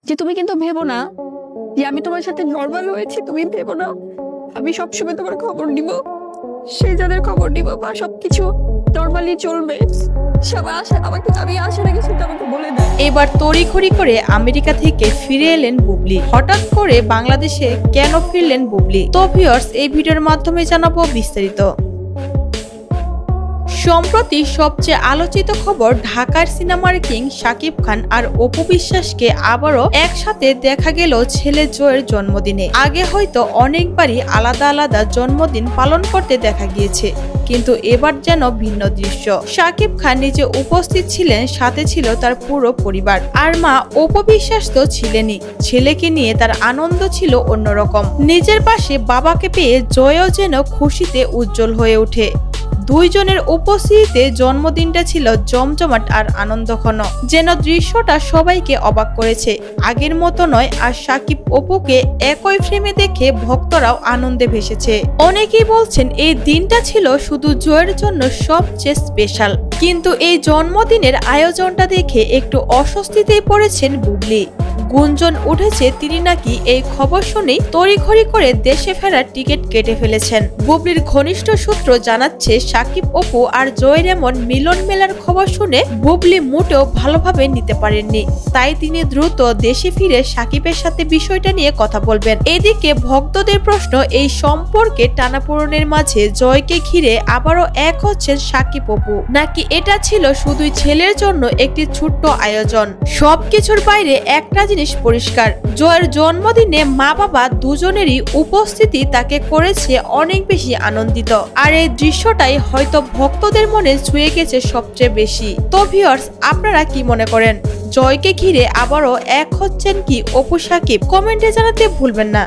যে তুমি কিন্তু ভেবো না যে আমি তোমার সাথে নর্মাল হয়েছি, তুমি ভেবো না আমি সবসময় তোমার খবর নিব, সে যাদের খবর নিব বা সবকিছু নর্মালি চলবে। সবাই আসে আমাকে, আমি আসে নাকি সেটা আমাকে বলে দেয়। এবার তড়িঘড়ি করে আমেরিকা থেকে ফিরে এলেন বুবলি। হঠাৎ করে বাংলাদেশে কেন ফিরলেন বুবলি? তো ভিউয়ার্স, এই ভিডিওর মাধ্যমে জানাবো বিস্তারিত। সম্প্রতি সবচেয়ে আলোচিত খবর, ঢাকার সিনেমার কিং শাকিব খান আর অপু বিশ্বাসকে আবারও একসাথে দেখা গেল ছেলে জয়ের জন্মদিনে। আগে হয়তো অনেকবারই আলাদা আলাদা জন্মদিন পালন করতে দেখা গিয়েছে, কিন্তু এবার যেন ভিন্ন দৃশ্য। শাকিব খান নিজে উপস্থিত ছিলেন, সাথে ছিল তার পুরো পরিবার, আর মা অপু বিশ্বাস তো ছিলেনই। ছেলেকে নিয়ে তার আনন্দ ছিল অন্যরকম। নিজের পাশে বাবাকে পেয়ে জয়ও যেন খুশিতে উজ্জ্বল হয়ে ওঠে। দুইজনের উপস্থিতিতে জন্মদিনটা ছিল জমজমাট আর আনন্দঘন, যেন দৃশ্যটা সবাইকে অবাক করেছে। আগের মতো নয়, আর শাকিব অপুকে একই ফ্রেমে দেখে ভক্তরাও আনন্দে ভেসেছে। অনেকেই বলছেন এই দিনটা ছিল শুধু জয়ের জন্য সবচেয়ে স্পেশাল, কিন্তু এই জন্মদিনের আয়োজনটা দেখে একটু অস্বস্তিতেই পড়েছেন বুবলি। গুঞ্জন উঠেছে তিনি নাকি এই খবর শুনেই তড়িঘড়ি করে দেশে ফেরার টিকিট কেটে ফেলেছেন। বুবলির ঘনিষ্ঠ সূত্র জানাচ্ছে, শাকিব অপু আর জয়ের এমন মিলন মেলার খবর শুনে বুবলি মোটেও ভালোভাবে নিতে পারেননি। তাই তিনি দ্রুত দেশে ফিরে শাকিবের সাথে বিষয়টা নিয়ে কথা বলবেন। এদিকে ভক্তদের প্রশ্ন, এই সম্পর্কে টানাপোড়েনের মাঝে জয়কে ঘিরে আবারও এক হচ্ছেন শাকিব অপু, নাকি এটা ছিল শুধুই ছেলের জন্য একটি ছোট্ট আয়োজন? সবকিছুর বাইরে একটা জিনিস পরিষ্কার, জয়ের জন্মদিনে মা বাবা দুজনেরই উপস্থিতি তাকে করেছে অনেক বেশি আনন্দিত। আর এই দৃশ্যটাই হয়তো ভক্তদের মনে ছুঁয়ে গেছে সবচেয়ে বেশি। তো ভিউয়ার্স, আপনারা কি মনে করেন? জয়কে ঘিরে আবারও এক হচ্ছেন কি অপু শাকিব? কমেন্টে জানাতে ভুলবেন না।